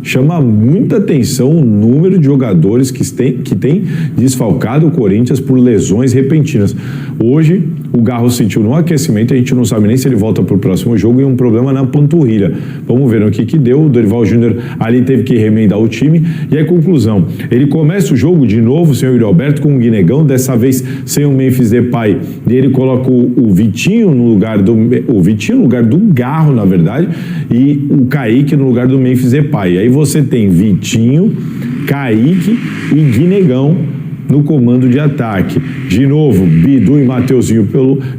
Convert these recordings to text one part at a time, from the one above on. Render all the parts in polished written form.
Chama muita atenção o número de jogadores que tem desfalcado o Corinthians por lesões repentinas. Hoje, o Garro sentiu no aquecimento, a gente não sabe nem se ele volta para o próximo jogo, e um problema na panturrilha. Vamos ver no que deu. O Dorival Júnior ali teve que remendar o time. E aí, conclusão, ele começa o jogo de novo sem o Yuri Alberto, com o Guinegão, dessa vez sem o Memphis Depay, e ele coloca o Vitinho no lugar do Garro, na verdade, e o Kaique no lugar do Memphis Depay. Aí você tem Vitinho, Kaique e Guinegão no comando de ataque. De novo, Bidu e Mateuzinho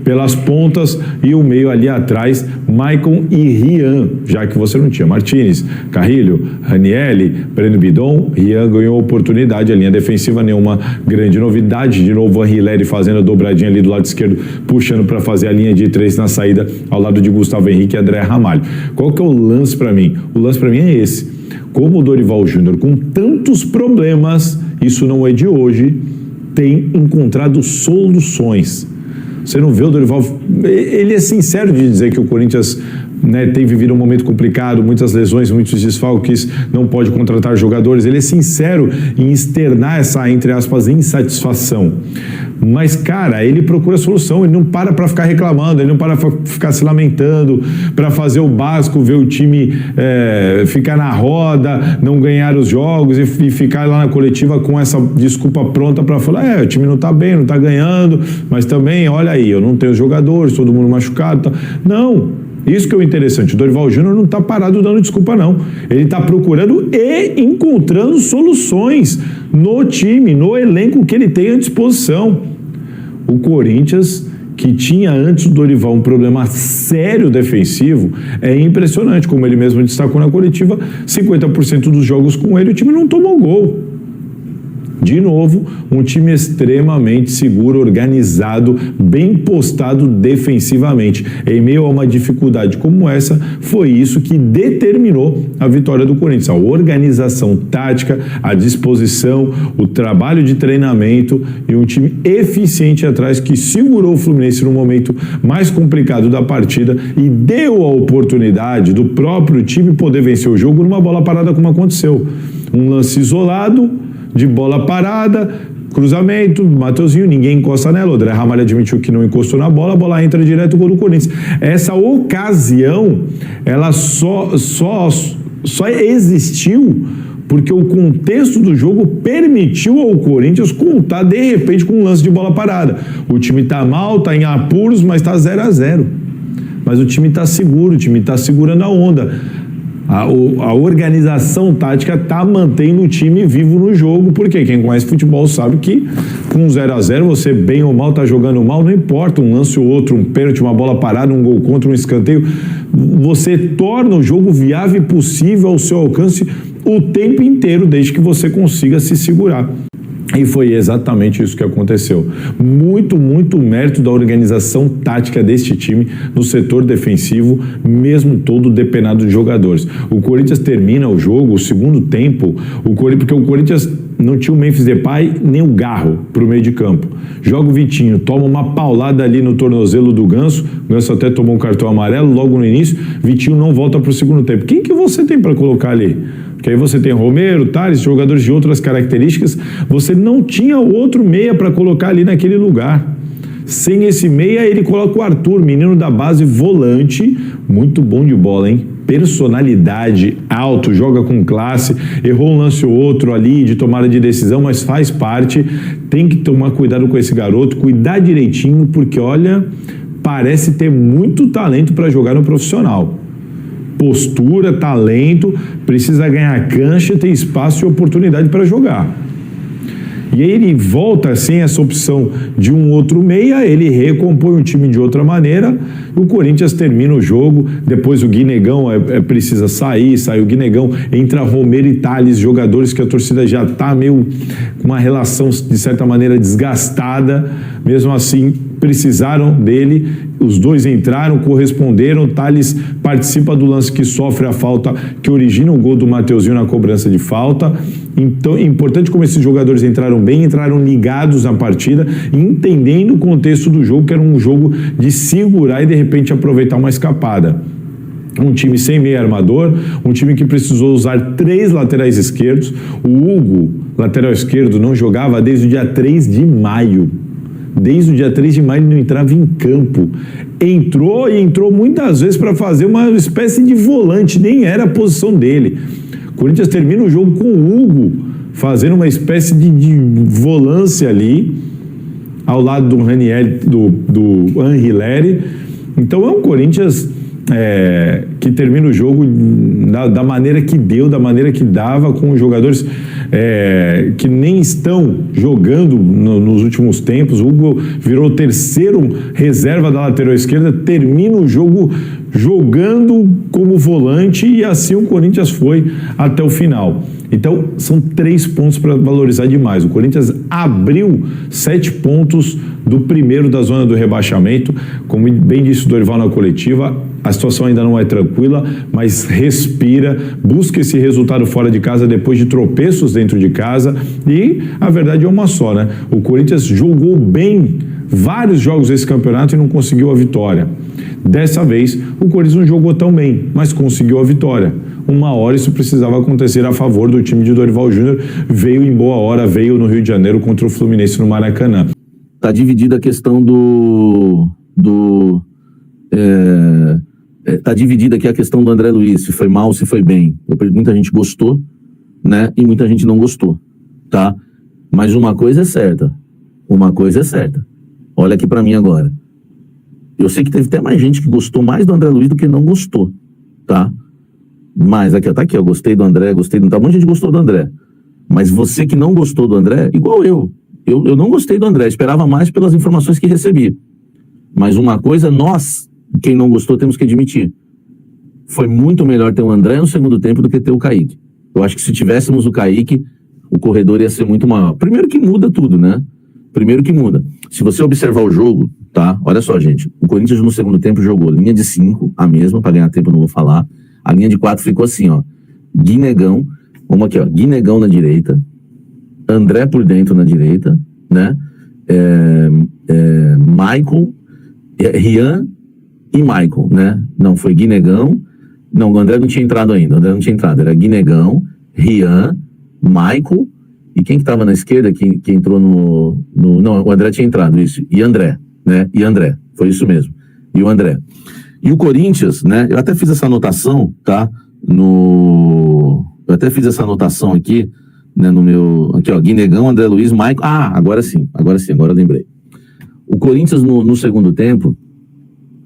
pelas pontas, e o meio ali atrás, Maicon e Rian, já que você não tinha Martínez, Carrilho, Ranielli, Breno Bidon. Rian ganhou oportunidade, a linha defensiva nenhuma grande novidade. De novo, a Hilary fazendo a dobradinha ali do lado esquerdo, puxando para fazer a linha de 3 na saída, ao lado de Gustavo Henrique e André Ramalho. Qual que é o lance para mim? O lance para mim é esse. Como o Dorival Júnior, com tantos problemas, isso não é de hoje, tem encontrado soluções. Você não vê o Dorival... Ele é sincero de dizer que o Corinthians, né, tem vivido um momento complicado, muitas lesões, muitos desfalques, não pode contratar jogadores. Ele é sincero em externar essa, entre aspas, insatisfação. Mas, cara, ele procura solução, ele não para ficar reclamando, ele não para ficar se lamentando, para fazer o básico, ver o time ficar na roda, não ganhar os jogos e ficar lá na coletiva com essa desculpa pronta para falar, o time não tá bem, não tá ganhando, mas também, olha aí, eu não tenho jogadores, todo mundo machucado. Tá... Não, isso que é o interessante, o Dorival Júnior não tá parado dando desculpa, não. Ele tá procurando e encontrando soluções no time, no elenco que ele tem à disposição. O Corinthians, que tinha antes do Dorival um problema sério defensivo, é impressionante, como ele mesmo destacou na coletiva, 50% dos jogos com ele, o time não tomou gol. De novo, um time extremamente seguro, organizado, bem postado defensivamente. Em meio a uma dificuldade como essa, foi isso que determinou a vitória do Corinthians. A organização tática, a disposição, o trabalho de treinamento e um time eficiente atrás que segurou o Fluminense no momento mais complicado da partida e deu a oportunidade do próprio time poder vencer o jogo numa bola parada, como aconteceu. Um lance isolado, de bola parada, cruzamento, Mateuzinho, ninguém encosta nela, o André Ramalho admitiu que não encostou na bola, a bola entra direto, gol do Corinthians. Essa ocasião, ela só existiu porque o contexto do jogo permitiu ao Corinthians contar, de repente, com um lance de bola parada. O time tá mal, tá em apuros, mas tá 0-0. Mas o time tá seguro, o time tá segurando a onda. A organização tática está mantendo o time vivo no jogo, porque quem conhece futebol sabe que com 0-0, você bem ou mal está jogando mal, não importa, um lance ou outro, um pênalti, uma bola parada, um gol contra, um escanteio, você torna o jogo viável e possível ao seu alcance o tempo inteiro, desde que você consiga se segurar. E foi exatamente isso que aconteceu. Muito, muito mérito da organização tática deste time no setor defensivo, mesmo todo depenado de jogadores. O Corinthians termina o jogo, o segundo tempo, porque o Corinthians não tinha o Memphis Depay nem o Garro para o meio de campo. Joga o Vitinho, toma uma paulada ali no tornozelo do Ganso, o Ganso até tomou um cartão amarelo logo no início, Vitinho não volta para o segundo tempo. Quem que você tem para colocar ali? Porque aí você tem Romero, Tales, jogadores de outras características, você não tinha outro meia para colocar ali naquele lugar. Sem esse meia, ele coloca o Arthur, menino da base, volante, muito bom de bola, hein? Personalidade, alto, joga com classe, errou um lance ou outro ali de tomada de decisão, mas faz parte, tem que tomar cuidado com esse garoto, cuidar direitinho, porque olha, parece ter muito talento para jogar no profissional. Postura, talento, precisa ganhar cancha, ter espaço e oportunidade para jogar. E aí ele volta sem essa opção de um outro meia, ele recompõe o time de outra maneira, o Corinthians termina o jogo, depois o Guinegão precisa sair, sai o Guinegão, entra Romero e Tales, jogadores que a torcida já está meio com uma relação de certa maneira desgastada, mesmo assim precisaram dele, os dois entraram, corresponderam, Tales participa do lance que sofre a falta, que origina o gol do Mateuzinho na cobrança de falta. Então, é importante como esses jogadores entraram bem, entraram ligados na partida, entendendo o contexto do jogo, que era um jogo de segurar e de repente aproveitar uma escapada. Um time sem meio armador, um time que precisou usar 3 laterais esquerdos. O Hugo, lateral esquerdo, não jogava desde o dia 3 de maio. Desde o dia 3 de maio ele não entrava em campo. Entrou muitas vezes para fazer uma espécie de volante, nem era a posição dele. O Corinthians termina o jogo com o Hugo fazendo uma espécie de volância ali, ao lado do Ranieri, do Anrileri. Então é um Corinthians que termina o jogo da maneira que deu, da maneira que dava, com jogadores que nem estão jogando nos últimos tempos. O Hugo virou o terceiro reserva da lateral esquerda, termina o jogo jogando como volante, e assim o Corinthians foi até o final. Então, são 3 pontos para valorizar demais. O Corinthians abriu 7 pontos do primeiro da zona do rebaixamento. Como bem disse o Dorival na coletiva, a situação ainda não é tranquila, mas respira, busca esse resultado fora de casa depois de tropeços dentro de casa. E a verdade é uma só, né? O Corinthians jogou bem vários jogos desse campeonato e não conseguiu a vitória. Dessa vez, o Corinthians não jogou tão bem, mas conseguiu a vitória. Uma hora isso precisava acontecer a favor do time de Dorival Júnior. Veio em boa hora, veio no Rio de Janeiro contra o Fluminense no Maracanã. Tá dividida a questão tá dividida aqui a questão do André Luiz, se foi mal, se foi bem. Muita gente gostou, né? E muita gente não gostou, tá? Mas uma coisa é certa. Olha aqui pra mim agora. Eu sei que teve até mais gente que gostou mais do André Luiz do que não gostou, tá? Mas aqui, ó, tá aqui, ó, gostei do André, tá, um monte de gente gostou do André. Mas você que não gostou do André, igual eu não gostei do André, esperava mais pelas informações que recebi. Mas uma coisa, nós, quem não gostou, temos que admitir. Foi muito melhor ter o André no segundo tempo do que ter o Kaique. Eu acho que se tivéssemos o Kaique, o corredor ia ser muito maior. Primeiro que muda tudo, né? Se você observar o jogo, tá? Olha só, gente. O Corinthians no segundo tempo jogou linha de 5, a mesma, para ganhar tempo eu não vou falar. A linha de 4 ficou assim, ó. Guinegão, vamos aqui, ó. Guinegão na direita. André por dentro na direita, né? Michael, Rian e Michael, né? Não, foi Guinegão. Não, o André não tinha entrado ainda. Era Guinegão, Rian, Michael. E quem que tava na esquerda, que entrou Não, o André tinha entrado, isso. E André, né? Foi isso mesmo. E o André. E o Corinthians, né? Eu até fiz essa anotação, tá? Eu até fiz essa anotação aqui, né? No meu... Aqui, ó. Guinegão, André Luiz, Michael... Agora eu lembrei. O Corinthians, no segundo tempo,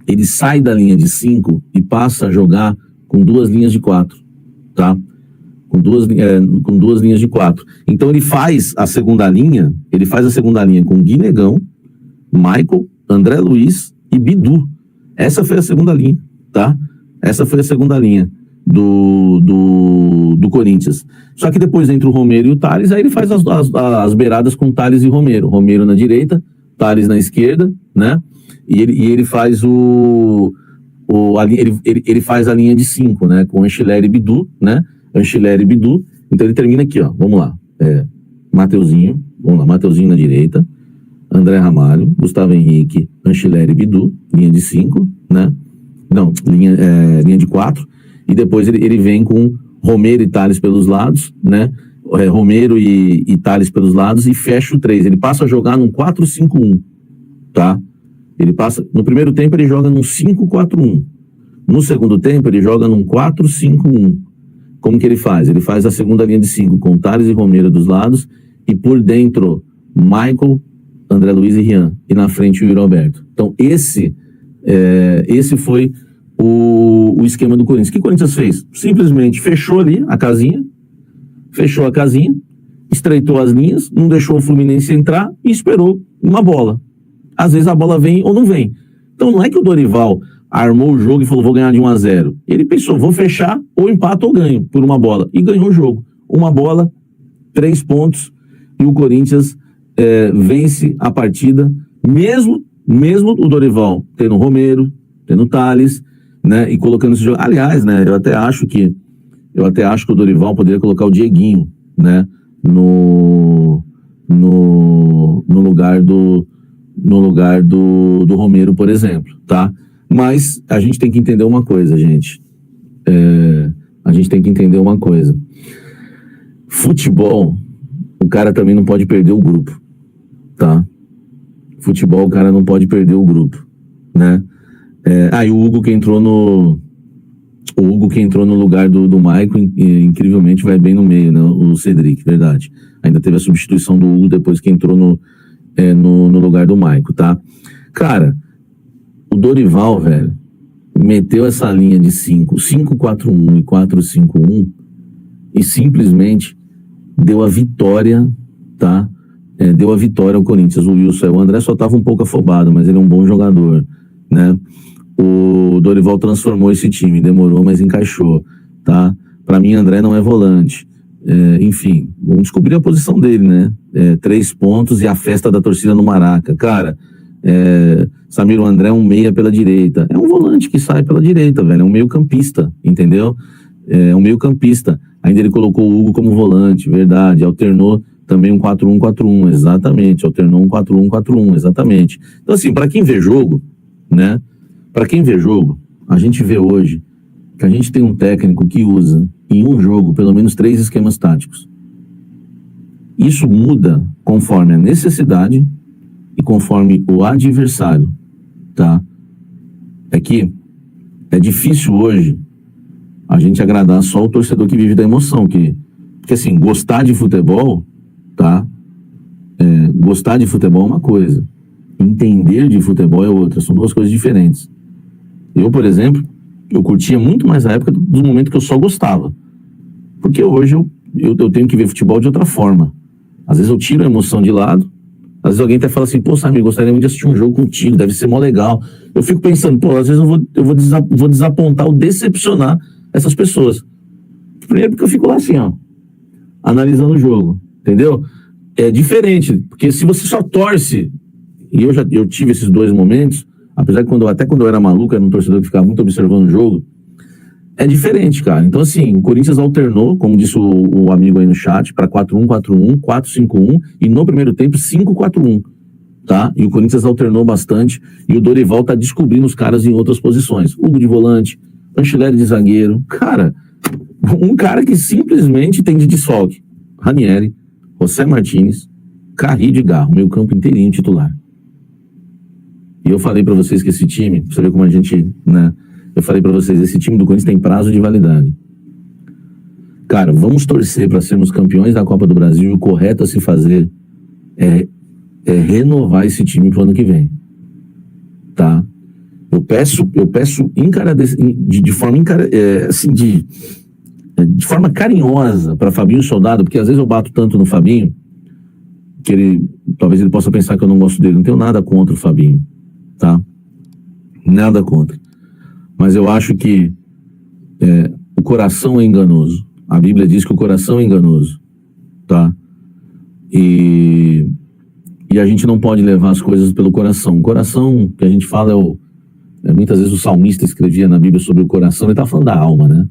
ele sai da linha de 5 e passa a jogar com 2 linhas de 4, tá? Com duas linhas de 4. Então ele faz a segunda linha com Guinegão, Michael, André Luiz e Bidu. Essa foi a segunda linha, tá? Essa foi a segunda linha do Corinthians. Só que depois entra o Romero e o Thales, aí ele faz as beiradas com Thales e Romero. Romero na direita, Thales na esquerda, né? E ele faz ele faz a linha de 5, né? Com Anchileri e Bidu, né? Então ele termina aqui, ó. Vamos lá. Mateuzinho na direita, André Ramalho, Gustavo Henrique, Anchileri e Bidu, linha de 5, né? Não, linha de 4. E depois ele vem com Romero e Thales pelos lados, né? Romero e Thales pelos lados, e fecha o 3. Ele passa a jogar num 4-5-1, tá? No primeiro tempo ele joga num 5-4-1. No segundo tempo ele joga num 4-5-1. Como que ele faz? Ele faz a segunda linha de 5 com Thales e Romero dos lados, e por dentro Michael, André Luiz e Rian, e na frente o Yuri Alberto. Então esse foi o esquema do Corinthians. O que o Corinthians fez? Simplesmente fechou ali a casinha, estreitou as linhas, não deixou o Fluminense entrar e esperou uma bola. Às vezes a bola vem ou não vem. Então não é que o Dorival armou o jogo e falou, vou ganhar de 1-0. Ele pensou, vou fechar, ou empato ou ganho por uma bola. E ganhou o jogo. Uma bola, 3 pontos, e o Corinthians vence a partida, mesmo o Dorival tendo Romero, tendo Thales, né, e colocando esse jogo. Aliás, né, eu até acho que o Dorival poderia colocar o Dieguinho, né, no lugar do Romero, por exemplo, tá? Mas a gente tem que entender uma coisa, gente. a gente tem que entender uma coisa. Futebol, o cara também não pode perder o grupo, tá? Futebol, o cara não pode perder o grupo, né? E o Hugo que entrou no lugar do Maicon, incrivelmente vai bem no meio, né? O Cedric, verdade. Ainda teve a substituição do Hugo depois que entrou no lugar do Maicon, tá? Cara, o Dorival, velho, meteu essa linha de 5-4-1 e 4-5-1 e simplesmente deu a vitória, tá? Deu a vitória ao Corinthians. O Wilson, o André só estava um pouco afobado, mas ele é um bom jogador, né? O Dorival transformou esse time, demorou, mas encaixou, tá? Para mim, André não é volante. Enfim, vamos descobrir a posição dele, né? 3 pontos e a festa da torcida no Maraca. Cara, Samir, o André é um meia pela direita. É um volante que sai pela direita, velho. É um meio campista, entendeu? É um meio campista. Ainda ele colocou o Hugo como volante, verdade. Alternou também um 4-1-4-1, exatamente. Alternou um 4-1-4-1, exatamente. Então, assim, para quem vê jogo, né? Para quem vê jogo, a gente vê hoje que a gente tem um técnico que usa em um jogo pelo menos 3 esquemas táticos. Isso muda conforme a necessidade e conforme o adversário, tá? É que é difícil hoje a gente agradar só o torcedor que vive da emoção, porque assim, gostar de futebol, tá? Gostar de futebol é uma coisa, entender de futebol é outra, são 2 coisas diferentes. Eu, por exemplo, eu curtia muito mais a época do momento que eu só gostava, porque hoje eu tenho que ver futebol de outra forma. Às vezes eu tiro a emoção de lado, às vezes alguém até fala assim, pô, Samir, gostaria muito de assistir um jogo contigo, deve ser mó legal. Eu fico pensando, pô, às vezes eu vou desapontar ou decepcionar essas pessoas. Primeiro porque eu fico lá assim, ó, analisando o jogo, entendeu? É diferente, porque se você só torce, e eu tive esses 2 momentos, apesar que até quando eu era maluco, era um torcedor que ficava muito observando o jogo, é diferente, cara. Então, assim, o Corinthians alternou, como disse o amigo aí no chat, para 4-1-4-1, 4-5-1 e no primeiro tempo 5-4-1, tá? E o Corinthians alternou bastante e o Dorival tá descobrindo os caras em outras posições. Hugo de volante, Anceleri de zagueiro. Cara, um cara que simplesmente tem de desfalque. Ranieri, José Martínez, Carrillo e Garro, meio campo inteirinho titular. E eu falei pra vocês que esse time, pra você ver como a gente, né? Eu falei pra vocês, esse time do Corinthians tem prazo de validade. Cara, vamos torcer pra sermos campeões da Copa do Brasil e o correto a se fazer é renovar esse time pro ano que vem. Tá? Eu peço de forma carinhosa pra Fabinho Soldado, porque às vezes eu bato tanto no Fabinho que talvez ele possa pensar que eu não gosto dele. Não tenho nada contra o Fabinho, tá? Nada contra. Mas eu acho que o coração é enganoso. A Bíblia diz que o coração é enganoso, tá? E a gente não pode levar as coisas pelo coração. O coração que a gente fala muitas vezes o salmista escrevia na Bíblia sobre o coração, ele tá falando da alma, né?